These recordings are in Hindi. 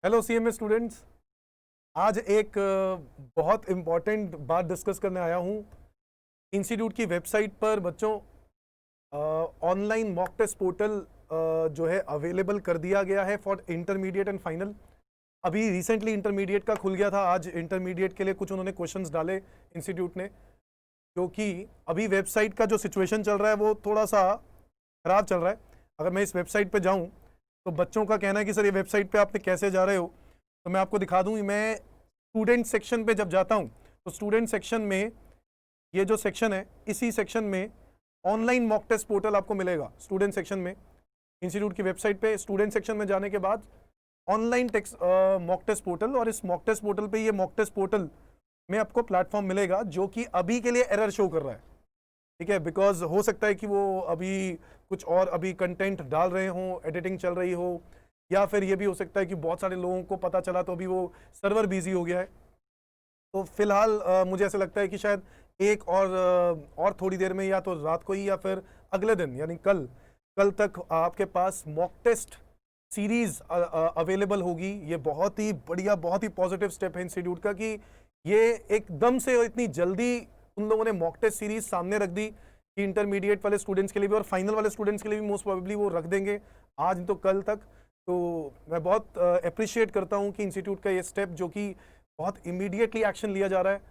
Hello CMA students. आज एक बहुत इम्पॉर्टेंट बात डिस्कस करने आया हूँ। इंस्टीट्यूट की वेबसाइट पर बच्चों ऑनलाइन मॉक टेस्ट पोर्टल जो है अवेलेबल कर दिया गया है फॉर इंटरमीडिएट एंड फाइनल। अभी रिसेंटली इंटरमीडिएट का खुल गया था, आज इंटरमीडिएट के लिए कुछ उन्होंने क्वेश्चंस डाले इंस्टीट्यूट ने, क्योंकि अभी वेबसाइट का जो सिचुएशन चल रहा है वो थोड़ा सा खराब चल रहा है। अगर मैं इस वेबसाइट पे जाऊं तो बच्चों का कहना है कि सर ये वेबसाइट पे आपने कैसे जा रहे हो, तो मैं आपको दिखा दूं। मैं स्टूडेंट सेक्शन पे जब जाता हूं तो स्टूडेंट सेक्शन में ये जो सेक्शन है, इसी सेक्शन में ऑनलाइन मॉक टेस्ट पोर्टल आपको मिलेगा। स्टूडेंट सेक्शन में इंस्टीट्यूट की वेबसाइट पे स्टूडेंट सेक्शन में जाने के बाद ऑनलाइन मॉक टेस्ट पोर्टल, और इस मॉक टेस्ट पोर्टल पे ये मॉक टेस्ट पोर्टल में आपको प्लेटफॉर्म मिलेगा जो कि अभी के लिए एरर शो कर रहा है। ठीक है, बिकॉज हो सकता है कि वो अभी कुछ और अभी कंटेंट डाल रहे हों, एडिटिंग चल रही हो, या फिर ये भी हो सकता है कि बहुत सारे लोगों को पता चला तो अभी वो सर्वर बिजी हो गया है। तो फिलहाल मुझे ऐसा लगता है कि शायद एक और थोड़ी देर में, या तो रात को ही या फिर अगले दिन यानी कल तक आपके पास मॉक टेस्ट सीरीज अवेलेबल होगी। ये बहुत ही बढ़िया, बहुत ही पॉजिटिव स्टेप है इंस्टीट्यूट का कि ये एकदम से इतनी जल्दी उन लोगों ने मॉक टेस्ट सीरीज सामने रख दी कि इंटरमीडिएट वाले स्टूडेंट्स के लिए भी और फाइनल वाले स्टूडेंट्स के लिए भी मोस्ट प्रोबेबली वो रख देंगे आज नहीं तो कल तक। तो मैं बहुत अप्रिशिएट करता हूँ कि इंस्टीट्यूट का ये स्टेप जो कि बहुत इमीडिएटली एक्शन लिया जा रहा है।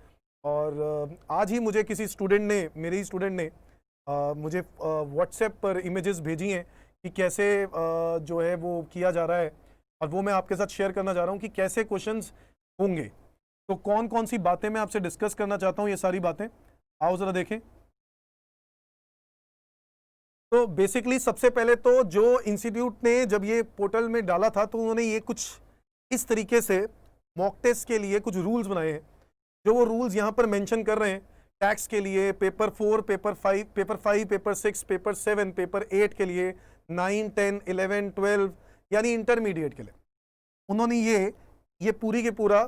और आज ही मुझे किसी स्टूडेंट ने, मेरे ही स्टूडेंट ने मुझे व्हाट्सएप पर इमेजेस भेजी हैं कि कैसे जो है वो किया जा रहा है, और वो मैं आपके साथ शेयर करना चाह रहा हूँ कि कैसे क्वेश्चंस होंगे। तो कौन कौन सी बातें मैं आपसे डिस्कस करना चाहता हूँ, ये सारी बातें आओ जरा देखें। तो बेसिकली सबसे पहले तो जो इंस्टीट्यूट ने जब ये पोर्टल में डाला था तो उन्होंने ये कुछ इस तरीके से मॉक टेस्ट के लिए कुछ रूल्स बनाए हैं, जो वो रूल्स यहाँ पर मेंशन कर रहे हैं। टैक्स के लिए paper 4, paper 5, paper 6, paper 7, paper 8 के लिए, 9, 10, 11, 12 यानी इंटरमीडिएट के लिए उन्होंने ये पूरी के पूरा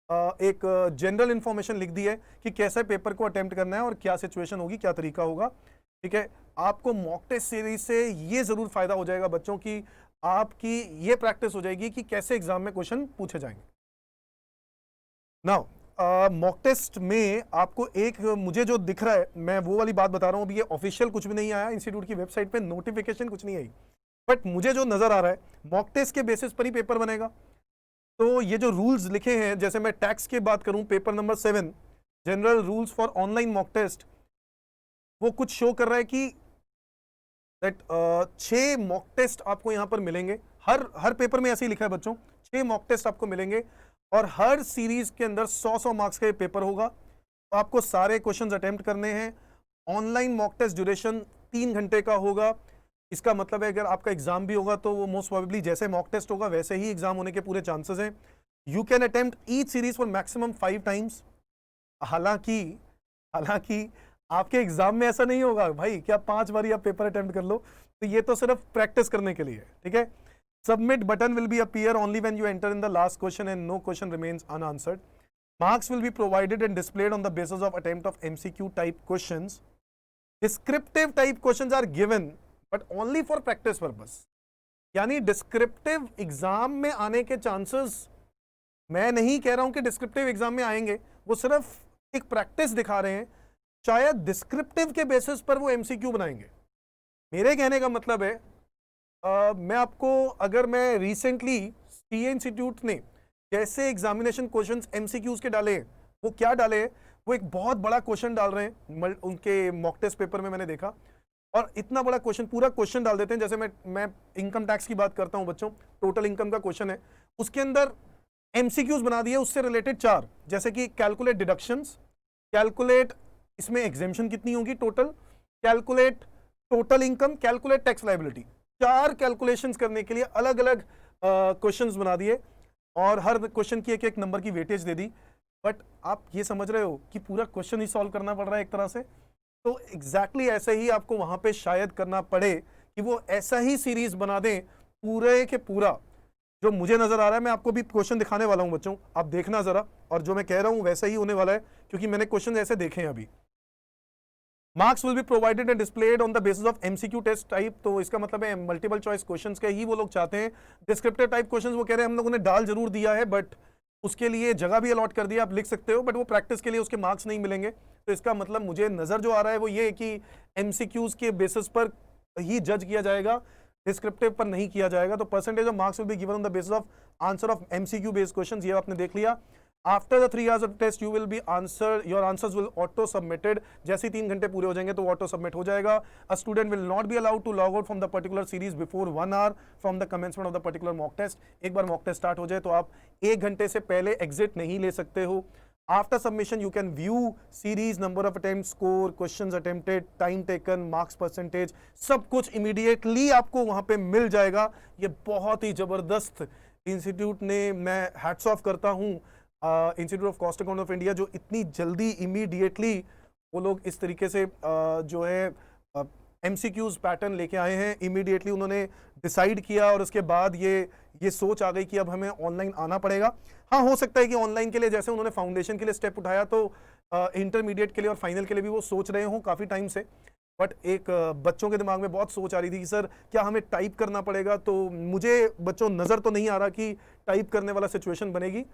एक जनरल इंफॉर्मेशन लिख दी है कि कैसे पेपर को अटेम्प्ट करना है और क्या सिचुएशन होगी, क्या तरीका होगा। ठीक है, आपको मॉक टेस्ट सीरीज से ये जरूर फायदा हो जाएगा बच्चों की, आपकी ये प्रैक्टिस हो जाएगी कि कैसे एग्जाम में क्वेश्चन पूछे जाएंगे। नाउ मॉक टेस्ट में आपको एक मुझे जो दिख रहा है, मैं वो वाली बात बता रहा हूं। अभी ये ऑफिशियल कुछ भी नहीं आया, इंस्टीट्यूट की वेबसाइट पे नोटिफिकेशन कुछ नहीं आई, बट मुझे जो नजर आ रहा है मॉक टेस्ट के बेसिस पर ही पेपर बनेगा। तो ये जो रूल्स लिखे हैं, जैसे मैं टैक्स की बात करूं, paper number 7 general rules for online mock test, वो कुछ शो कर रहा है कि दैट 6 मॉक टेस्ट आपको यहां पर मिलेंगे। हर पेपर में ऐसे ही लिखा है बच्चों, 6 मॉक टेस्ट आपको मिलेंगे, और हर सीरीज के अंदर 100 मार्क्स का ये पेपर होगा। तो आपको सारे क्वेश्चंस अटेम्प्ट करने हैं। ऑनलाइन मॉक टेस्ट ड्यूरेशन 3 घंटे का होगा। इसका मतलब है अगर आपका एग्जाम भी होगा तो वो मोस्ट प्रोबेबली जैसे मॉक टेस्ट होगा वैसे ही एग्जाम होने के पूरे चांसेस हैं। You can attempt each series for maximum 5 times. हालांकि हालांकि आपके एग्जाम में ऐसा नहीं होगा भाई कि आप 5 बार आप पेपर अटेम्प्ट कर लो, तो ये तो सिर्फ प्रैक्टिस करने के लिए। ठीक है, submit button will be appear only when you enter in the last question and no question remains unanswered. Marks will be provided and displayed on the basis of attempt of MCQ type questions. Descriptive type questions are given but only for practice purpose. यानी डिस्क्रिप्टिव एग्जाम में आने के चांसेस, मैं नहीं कह रहा हूं कि डिस्क्रिप्टिव एग्जाम में आएंगे, वो सिर्फ एक प्रैक्टिस दिखा रहे हैं। शायद डिस्क्रिप्टिव के बेसिस पर वो एमसीक्यू बनाएंगे। मेरे कहने का मतलब है मैं आपको, अगर मैं रिसेंटली सीए इंस्टीट्यूट ने जैसे एग्जामिनेशन क्वेश्चंस एमसीक्यूज के डाले हैं, वो क्या डाले हैं, वो एक बहुत बड़ा क्वेश्चन डाल रहे हैं उनके मॉक टेस्ट पेपर में मैंने देखा। और इतना बड़ा क्वेश्चन, पूरा क्वेश्चन डाल देते हैं। जैसे मैं इनकम टैक्स की बात करता हूं बच्चों, टोटल इनकम का क्वेश्चन है, उसके अंदर एमसीक्यूज बना दिए उससे रिलेटेड 4, जैसे कि कैलकुलेट डिडक्शंस, कैलकुलेट इसमें एग्जेम्पशन कितनी होगी total, calculate total income, calculate tax liability. 4 calculations करने के लिए अलग अलग क्वेश्चंस बना दिए, और हर क्वेश्चन की एक एक नंबर की वेटेज दे दी। बट आप ये समझ रहे हो कि पूरा क्वेश्चन ही सॉल्व करना पड़ रहा है एक तरह से। तो एग्जैक्टली ऐसे ही आपको वहां पे शायद करना पड़े कि वो ऐसा ही सीरीज बना दें पूरे के पूरा। जो मुझे नजर आ रहा है, मैं आपको भी क्वेश्चन दिखाने वाला हूं बच्चों, आप देखना जरा, और जो मैं कह रहा हूं वैसा ही होने वाला है, क्योंकि मैंने क्वेश्चन ऐसे देखे हैं अभी। Marks will be provided and displayed on the basis of MCQ test type, तो इसका मतलब है मल्टीपल चॉइस क्वेश्चंस के ही वो लोग चाहते हैं। डिस्क्रिप्टिव टाइप क्वेश्चंस वो कह रहे हैं हम लोगों ने डाल जरूर दिया है, बट उसके लिए जगह भी अलॉट कर दिया, आप लिख सकते हो, बट वो प्रैक्टिस के लिए उसके मार्क्स नहीं मिलेंगे। तो इसका मतलब मुझे नजर जो आ रहा है वो ये है कि एमसीक्यूज के बेसिस पर ही जज किया जाएगा, डिस्क्रिप्टिव पर नहीं किया जाएगा। तो percentage of marks will be given on the basis of answer of MCQ based questions, ये आपने देख लिया। After the 3 hours of test you will be your answers will auto submitted, जैसे 3 घंटे पूरे हो जाएंगे तो ऑटो सबमिट हो जाएगा। A student will not be allowed to log out from the particular series before 1 hour from the commencement of the particular mock test. एक बार मॉक टेस्ट स्टार्ट हो जाए तो आप 1 घंटे से पहले एग्जिट नहीं ले सकते हो। After submission you can view series, number of attempt, score, questions attempted, time taken, marks percentage, सब कुछ इमीडिएटली आपको वहां पे मिल जाएगा। ये बहुत ही जबरदस्त इंस्टीट्यूट ने, मैं हैट्स ऑफ करता हूं institute of cost account of India, जो इतनी जल्दी इमीडिएटली वो लोग इस तरीके से जो है एमसीक्यूज पैटर्न लेके आए हैं। इमीडिएटली उन्होंने डिसाइड किया और उसके बाद ये सोच आ गई कि अब हमें ऑनलाइन आना पड़ेगा। हाँ, हो सकता है कि ऑनलाइन के लिए जैसे उन्होंने फाउंडेशन के लिए स्टेप उठाया तो इंटरमीडिएट के लिए और फाइनल के लिए भी वो सोच रहे हों काफ़ी टाइम से, बट एक बच्चों के दिमाग में बहुत सोच आ रही थी कि सर क्या हमें टाइप करना पड़ेगा। तो मुझे बच्चों नज़र तो नहीं आ रहा कि टाइप करने वाला सिचुएशन बनेगी,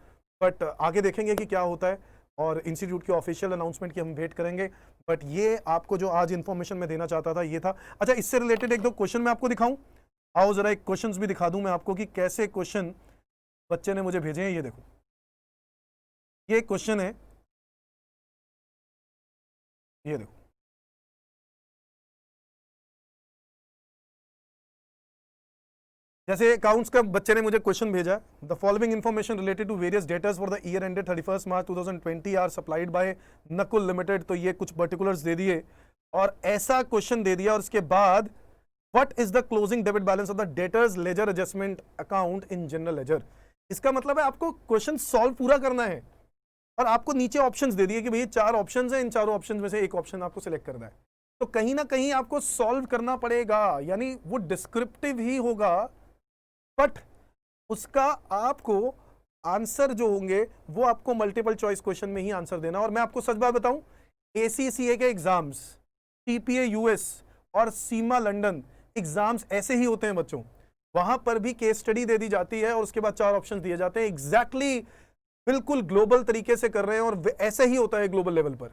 बट आगे देखेंगे कि क्या होता है और इंस्टीट्यूट के ऑफिशियल अनाउंसमेंट की हम वेट करेंगे। बट ये आपको जो आज इन्फॉर्मेशन मैं देना चाहता था ये था। अच्छा, इससे रिलेटेड एक दो क्वेश्चन मैं आपको दिखाऊं, आओ जरा एक क्वेश्चंस भी दिखा दूं मैं आपको कि कैसे क्वेश्चन बच्चे ने मुझे भेजे हैं। ये देखो, ये क्वेश्चन है, ये देखो, जैसे अकाउंट्स का बच्चे ने मुझे क्वेश्चन भेजा, the following information related to various debtors for the year ended 31 March 2020 are supplied by Nakul limited. तो ये कुछ पर्टिकुलर्स दे दिए और ऐसा क्वेश्चन दे दिया और उसके बाद what is the closing debit balance of the debtors ledger adjustment account in general ledger. इसका मतलब है आपको क्वेश्चन सॉल्व पूरा करना है और आपको नीचे ऑप्शंस दे दिए कि भाई 4 ऑप्शंस हैं, इन चारों ऑप्शंस में से एक ऑप्शन आपको सिलेक्ट करना है। तो कहीं ना कहीं आपको सॉल्व करना पड़ेगा, यानी वो डिस्क्रिप्टिव ही होगा, बट उसका आपको आंसर जो होंगे वो आपको मल्टीपल चॉइस क्वेश्चन में ही आंसर देना। और मैं आपको सच बात बताऊं, ACCA के एग्जाम्स, TPA US और सीमा लंदन एग्जाम्स ऐसे ही होते हैं बच्चों। वहां पर भी केस स्टडी दे दी जाती है और उसके बाद 4 ऑप्शंस दिए जाते हैं। एग्जैक्टली बिल्कुल ग्लोबल तरीके से कर रहे हैं और ऐसे ही होता है ग्लोबल लेवल पर।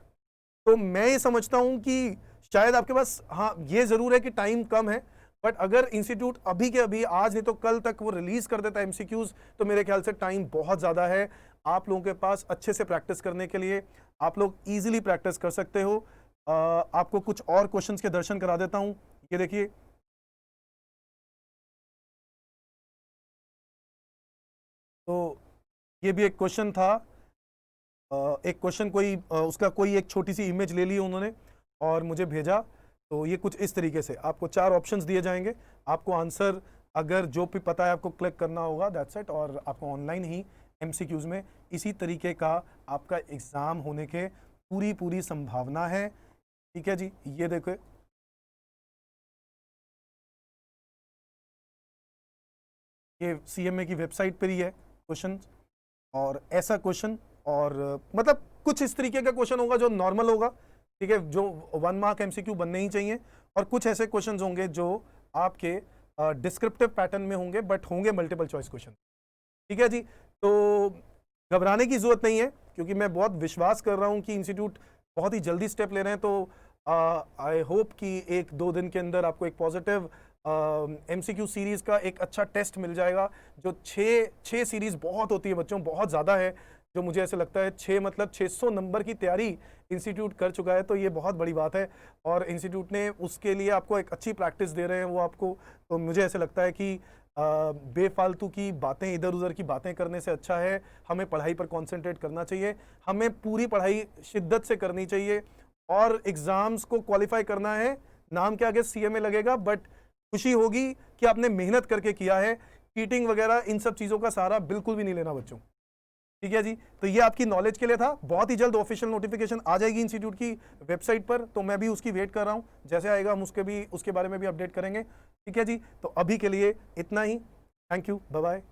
तो मैं ये समझता हूं कि शायद आपके पास, हाँ ये जरूर है कि टाइम कम है, बट अगर इंस्टीट्यूट अभी के अभी, आज नहीं तो कल तक वो रिलीज कर देता है एमसीक्यूज, तो मेरे ख्याल से टाइम बहुत ज़्यादा है आप लोगों के पास अच्छे से प्रैक्टिस करने के लिए। आप लोग इजीली प्रैक्टिस कर सकते हो। आपको कुछ और क्वेश्चंस के दर्शन करा देता हूं। ये देखिए, तो ये भी एक क्वेश्चन था। एक क्वेश्चन कोई उसका कोई एक छोटी सी इमेज ले ली उन्होंने और मुझे भेजा। तो ये कुछ इस तरीके से आपको 4 ऑप्शंस दिए जाएंगे, आपको आंसर अगर जो भी पता है आपको क्लिक करना होगा, दैट्स इट। और आपको ऑनलाइन ही एमसीक्यूज में इसी तरीके का आपका एग्जाम होने के पूरी संभावना है। ठीक है जी, ये देखो, ये CMA की वेबसाइट पर ही है क्वेश्चन, और ऐसा क्वेश्चन, और मतलब कुछ इस तरीके का क्वेश्चन होगा जो नॉर्मल होगा, ठीक है, जो 1 मार्क MCQ बनने ही चाहिए, और कुछ ऐसे क्वेश्चंस होंगे जो आपके डिस्क्रिप्टिव पैटर्न में होंगे बट होंगे मल्टीपल चॉइस क्वेश्चन। ठीक है जी, तो घबराने की जरूरत नहीं है क्योंकि मैं बहुत विश्वास कर रहा हूं कि इंस्टीट्यूट बहुत ही जल्दी स्टेप ले रहे हैं। तो आई होप कि 1-2 दिन के अंदर आपको एक पॉजिटिव MCQ सीरीज का एक अच्छा टेस्ट मिल जाएगा। जो 6 सीरीज बहुत होती है बच्चों, बहुत ज़्यादा है, जो मुझे ऐसे लगता है 6 मतलब 600 नंबर की तैयारी इंस्टीट्यूट कर चुका है, तो ये बहुत बड़ी बात है। और इंस्टीट्यूट ने उसके लिए आपको एक अच्छी प्रैक्टिस दे रहे हैं वो आपको। तो मुझे ऐसे लगता है कि बेफालतू की बातें, इधर उधर की बातें करने से अच्छा है हमें पढ़ाई पर कॉन्सेंट्रेट करना चाहिए, हमें पूरी पढ़ाई शिद्दत से करनी चाहिए और एग्ज़ाम्स को क्वालिफाई करना है। नाम के आगे CMA लगेगा बट खुशी होगी कि आपने मेहनत करके किया है। चीटिंग वगैरह इन सब चीज़ों का सहारा बिल्कुल भी नहीं लेना बच्चों। ठीक है जी, तो ये आपकी नॉलेज के लिए था। बहुत ही जल्द ऑफिशियल नोटिफिकेशन आ जाएगी इंस्टीट्यूट की वेबसाइट पर, तो मैं भी उसकी वेट कर रहा हूँ। जैसे आएगा हम उसके बारे में भी अपडेट करेंगे। ठीक है जी, तो अभी के लिए इतना ही। Thank you, bye bye.